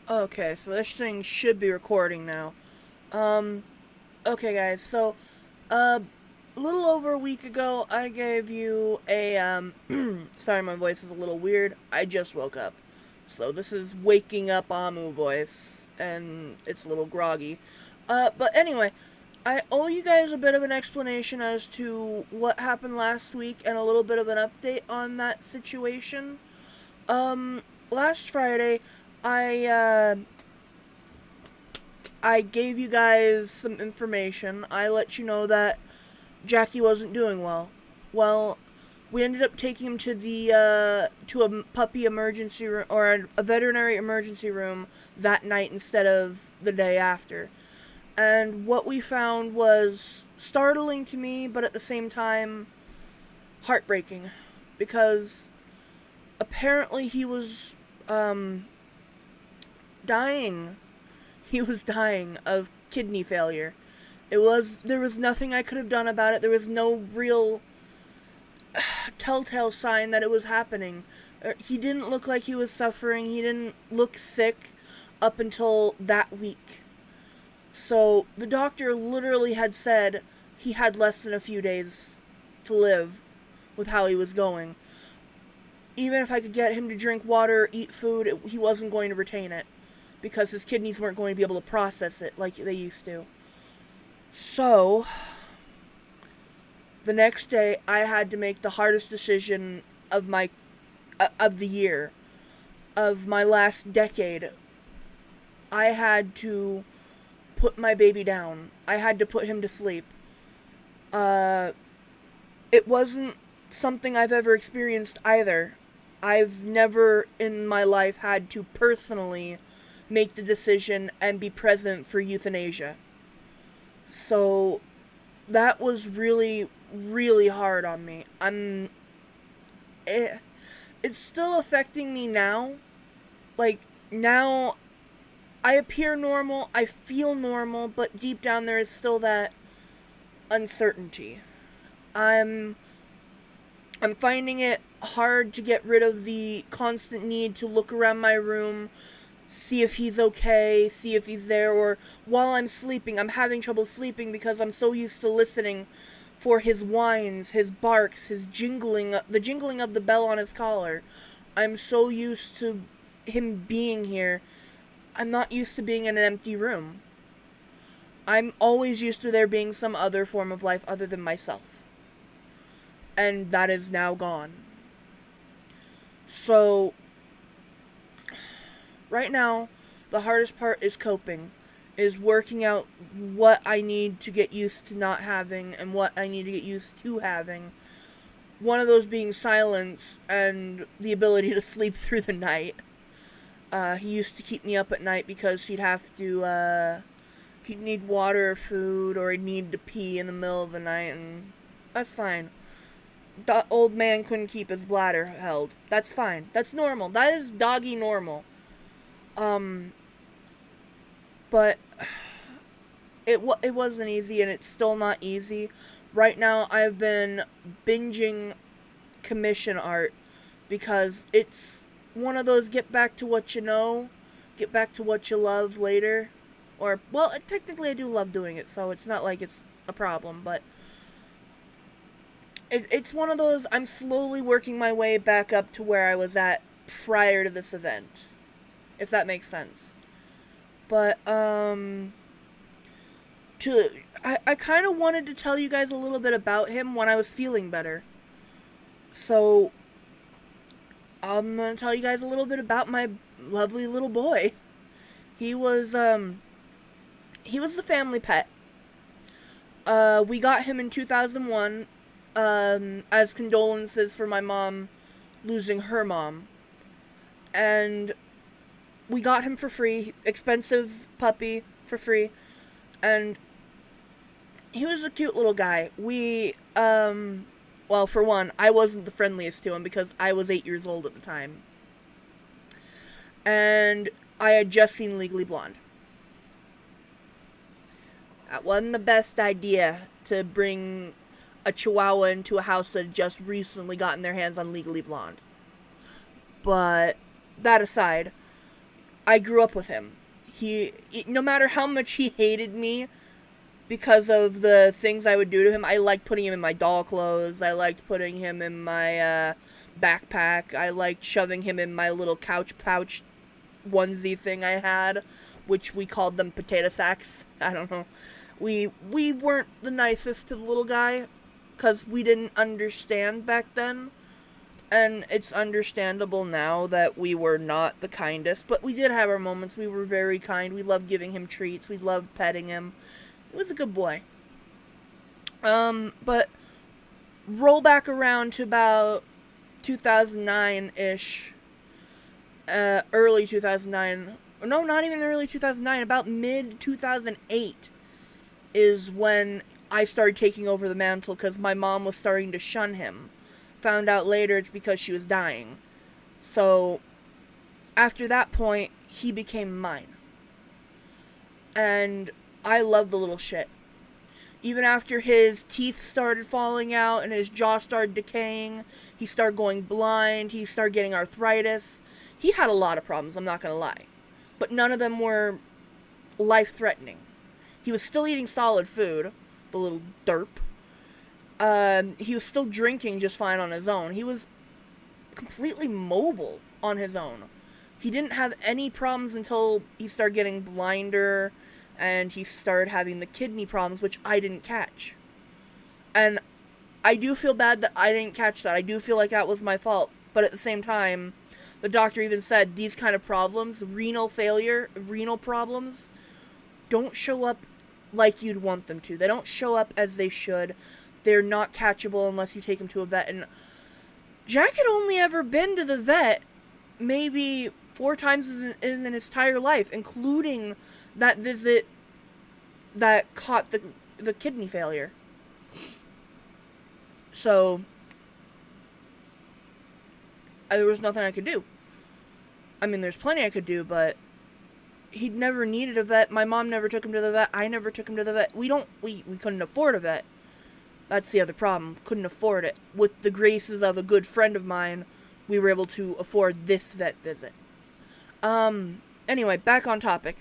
Okay, so this thing should be recording now. Um, okay, guys, so, a little over a week ago, I gave you sorry, my voice is a little weird. I just woke up. So this is waking up Amu voice, and it's a little groggy. But anyway, I owe you guys a bit of an explanation as to what happened last week and a little bit of an update on that situation. Last Friday, I, uh, I gave you guys some information. I let you know that Jackie wasn't doing well. Well, we ended up taking him to to a puppy emergency room or a veterinary emergency room that night instead of the day after. And what we found was startling to me, but at the same time heartbreaking, because apparently he was dying. He was dying of kidney failure. There was nothing I could have done about it. There was no real telltale sign that it was happening. He didn't look like he was suffering. He didn't look sick up until that week. So the doctor literally had said he had less than a few days to live with how he was going. Even if I could get him to drink water, eat food, he wasn't going to retain it because his kidneys weren't going to be able to process it like they used to. So, the next day I had to make the hardest decision of the year, of my last decade. I had to put my baby down. I had to put him to sleep. Uh it wasn't something I've ever experienced either. I've never in my life had to personally make the decision and be present for euthanasia. So that was really, really hard on me. It, it's still affecting me now. Like, now I appear normal, I feel normal, but deep down there is still that uncertainty. I'm I'm finding it hard to get rid of the constant need to look around my room, see if he's okay, see if he's there, or while I'm sleeping, I'm having trouble sleeping because I'm so used to listening for his whines, his barks, the jingling of the bell on his collar. I'm so used to him being here. I'm not used to being in an empty room. I'm always used to there being some other form of life other than myself. And that is now gone. So, right now, the hardest part is coping, is working out what I need to get used to not having and what I need to get used to having. One of those being silence and the ability to sleep through the night. He used to keep me up at night because he'd need water or food, or he'd need to pee in the middle of the night, and that's fine. The old man couldn't keep his bladder held. That's fine. That's normal. That is doggy normal. But it wasn't easy, and it's still not easy. Right now, I've been binging commission art because it's one of those get back to what you know, get back to what you love later. Or, well, technically I do love doing it, so it's not like it's a problem, but it's one of those, I'm slowly working my way back up to where I was at prior to this event, if that makes sense. But, I kind of wanted to tell you guys a little bit about him when I was feeling better. So, I'm gonna tell you guys a little bit about my lovely little boy. He was, he was the family pet. We got him in 2001, as condolences for my mom losing her mom. And we got him for free, expensive puppy for free, and he was a cute little guy. Well, for one, I wasn't the friendliest to him because I was 8 years old at the time. And I had just seen Legally Blonde. That wasn't the best idea to bring a chihuahua into a house that had just recently gotten their hands on Legally Blonde. But that aside, I grew up with him. No matter how much he hated me because of the things I would do to him, I liked putting him in my doll clothes. I liked putting him in my backpack. I liked shoving him in my little couch pouch onesie thing I had, which we called them potato sacks. I don't know. We weren't the nicest to the little guy because we didn't understand back then. And it's understandable now that we were not the kindest, but we did have our moments. We were very kind. We loved giving him treats. We loved petting him. He was a good boy. But roll back around to about 2009-ish. Early 2009. No, not even early 2009. About mid-2008 is when I started taking over the mantle because my mom was starting to shun him. Found out later it's because she was dying. So, after that point, he became mine. And I love the little shit. Even after his teeth started falling out and his jaw started decaying, he started going blind, he started getting arthritis. He had a lot of problems, I'm not gonna lie. But none of them were life-threatening. He was still eating solid food, the little derp. He was still drinking just fine on his own. He was completely mobile on his own. He didn't have any problems until he started getting blinder and he started having the kidney problems, which I didn't catch. And I do feel bad that I didn't catch that. I do feel like that was my fault. But at the same time, the doctor even said these kind of problems, renal failure, renal problems, don't show up like you'd want them to. They don't show up as they should. They're not catchable unless you take him to a vet. And Jack had only ever been to the vet maybe 4 times in his entire life, including that visit that caught the kidney failure. So, there was nothing I could do. I mean, there's plenty I could do, but he'd never needed a vet. My mom never took him to the vet. I never took him to the vet. We couldn't afford a vet. That's the other problem. Couldn't afford it. With the graces of a good friend of mine, we were able to afford this vet visit. Anyway, back on topic.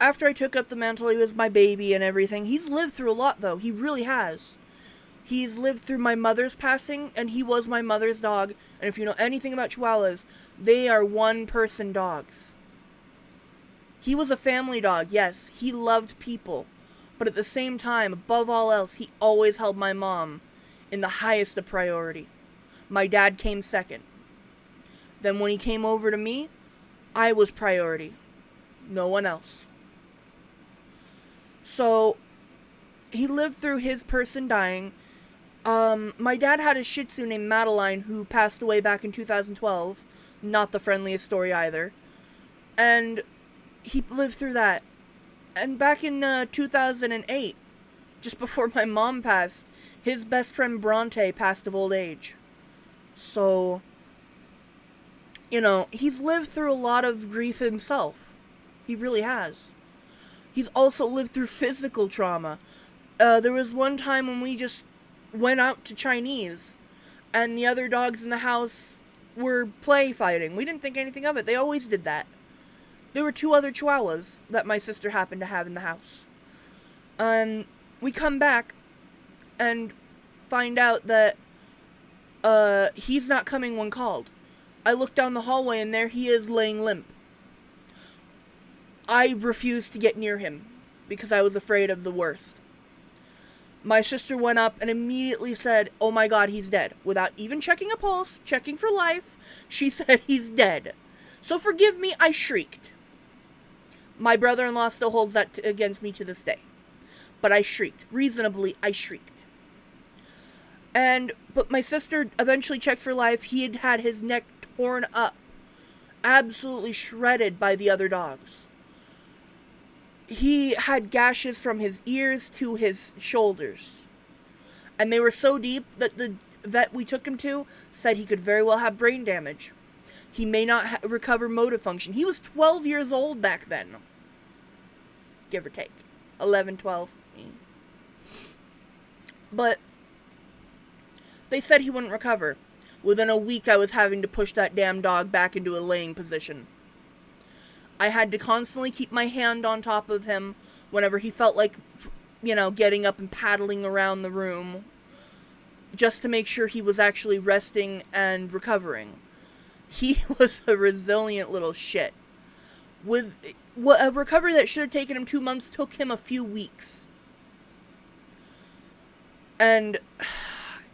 After I took up the mantle, he was my baby and everything. He's lived through a lot, though. He really has. He's lived through my mother's passing, and he was my mother's dog. And if you know anything about Chihuahuas, they are one-person dogs. He was a family dog, yes. He loved people. But at the same time, above all else, he always held my mom in the highest of priority. My dad came second. Then when he came over to me, I was priority. No one else. So, he lived through his person dying. My dad had a Shih Tzu named Madeline who passed away back in 2012. Not the friendliest story either. And he lived through that. And back in 2008, just before my mom passed, his best friend Bronte passed of old age. So, he's lived through a lot of grief himself. He really has. He's also lived through physical trauma. There was one time when we just went out to Chinese, and the other dogs in the house were play fighting. We didn't think anything of it. They always did that. There were 2 other Chihuahuas that my sister happened to have in the house. We come back and find out that he's not coming when called. I look down the hallway and there he is laying limp. I refused to get near him because I was afraid of the worst. My sister went up and immediately said, "Oh my God, he's dead." Without even checking a pulse, checking for life, she said he's dead. So forgive me, I shrieked. My brother-in-law still holds that against me to this day. But I shrieked. Reasonably, I shrieked. But my sister eventually checked for life. He had had his neck torn up. Absolutely shredded by the other dogs. He had gashes from his ears to his shoulders. And they were so deep that the vet we took him to said he could very well have brain damage. He may not recover motor function. He was 12 years old back then. Give or take. 11, 12. But they said he wouldn't recover. Within a week, I was having to push that damn dog back into a laying position. I had to constantly keep my hand on top of him whenever he felt like, getting up and paddling around the room, just to make sure he was actually resting and recovering. He was a resilient little shit. With a recovery that should have taken him 2 months took him a few weeks. And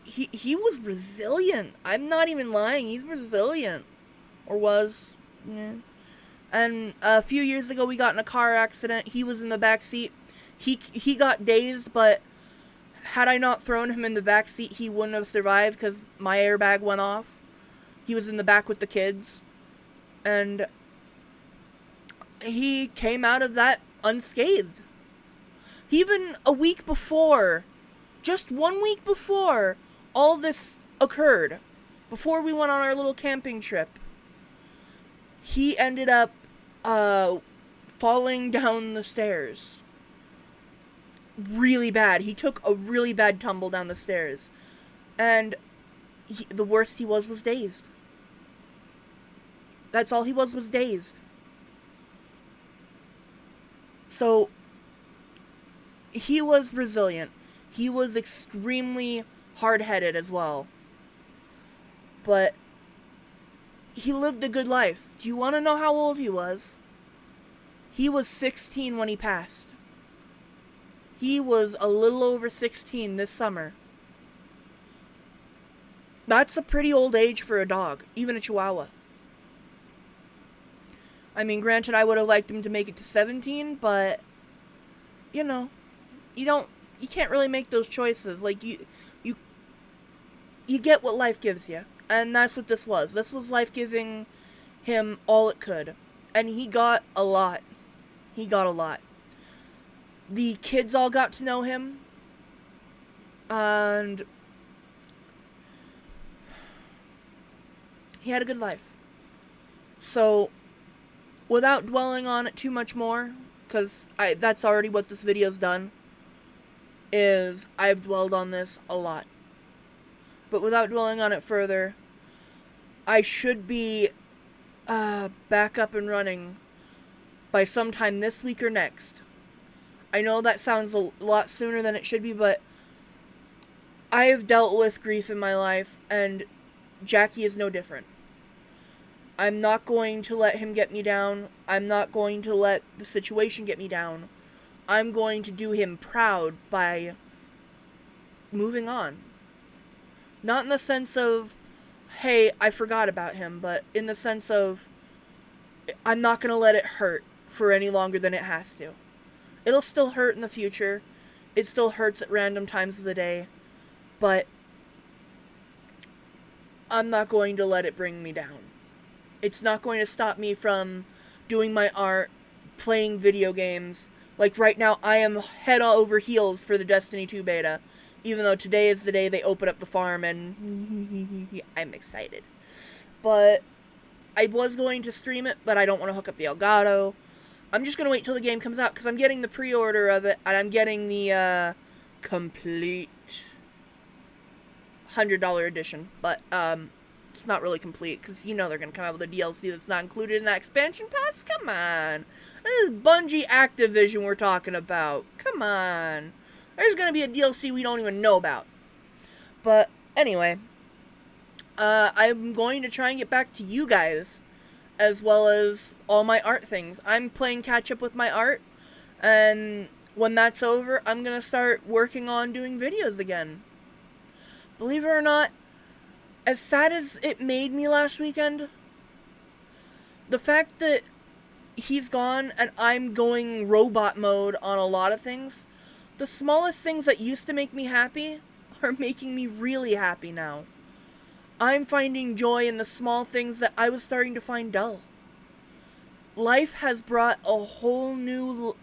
he was resilient. I'm not even lying. He's resilient. Or was. Yeah. And a few years ago, we got in a car accident. He was in the back seat. He got dazed, but had I not thrown him in the back seat, he wouldn't have survived because my airbag went off. He was in the back with the kids. And he came out of that unscathed. Even a week before, just 1 week before all this occurred, before we went on our little camping trip, he ended up falling down the stairs. Really bad. He took a really bad tumble down the stairs. And the worst he was dazed. That's all he was dazed. So, he was resilient. He was extremely hard-headed as well. But he lived a good life. Do you want to know how old he was? He was 16 when he passed. He was a little over 16 this summer. That's a pretty old age for a dog, even a Chihuahua. I mean, granted, I would have liked him to make it to 17, but, you can't really make those choices. Like, you get what life gives you. And that's what this was. This was life giving him all it could. And he got a lot. He got a lot. The kids all got to know him. And he had a good life. So, without dwelling on it too much more, because that's already what this video's done, is I've dwelled on this a lot. But without dwelling on it further, I should be back up and running by sometime this week or next. I know that sounds a lot sooner than it should be, but I have dealt with grief in my life, and Jackie is no different. I'm not going to let him get me down. I'm not going to let the situation get me down. I'm going to do him proud by moving on. Not in the sense of, hey, I forgot about him, but in the sense of, I'm not going to let it hurt for any longer than it has to. It'll still hurt in the future. It still hurts at random times of the day. But I'm not going to let it bring me down. It's not going to stop me from doing my art, playing video games. Like right now, I am head over heels for the Destiny 2 beta. Even though today is the day they open up the farm and I'm excited. But I was going to stream it, but I don't want to hook up the Elgato. I'm just going to wait till the game comes out because I'm getting the pre-order of it and I'm getting the complete $100 edition. But it's not really complete because they're going to come out with a DLC that's not included in that expansion pass. Come on. This is Bungie Activision we're talking about. Come on. There's going to be a DLC we don't even know about. But anyway, I'm going to try and get back to you guys, as well as all my art things. I'm playing catch up with my art, and when that's over, I'm going to start working on doing videos again. Believe it or not, as sad as it made me last weekend, the fact that he's gone and I'm going robot mode on a lot of things, the smallest things that used to make me happy are making me really happy now. I'm finding joy in the small things that I was starting to find dull. Life has brought a whole new...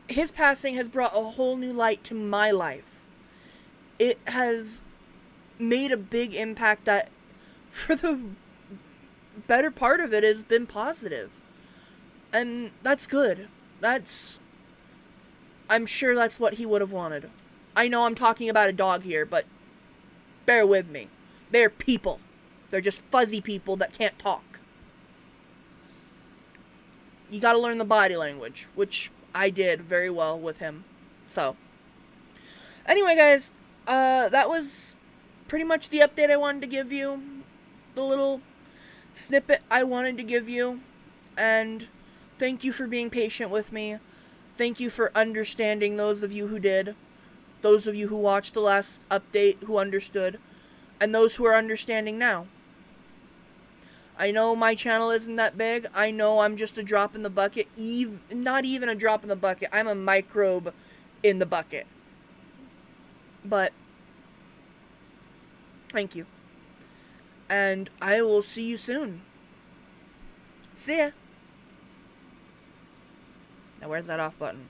His passing has brought a whole new light to my life. It has made a big impact that, for the better part of it, has been positive. And that's good. I'm sure that's what he would have wanted. I know I'm talking about a dog here, but bear with me. They're people. They're just fuzzy people that can't talk. You gotta learn the body language, which I did very well with him. So, anyway, guys, that was pretty much the update I wanted to give you. The little snippet I wanted to give you. And thank you for being patient with me. Thank you for understanding, those of you who did. Those of you who watched the last update who understood. And those who are understanding now. I know my channel isn't that big. I know I'm just a drop in the bucket. Not even a drop in the bucket. I'm a microbe in the bucket. But, thank you. And I will see you soon. See ya. Now where's that off button?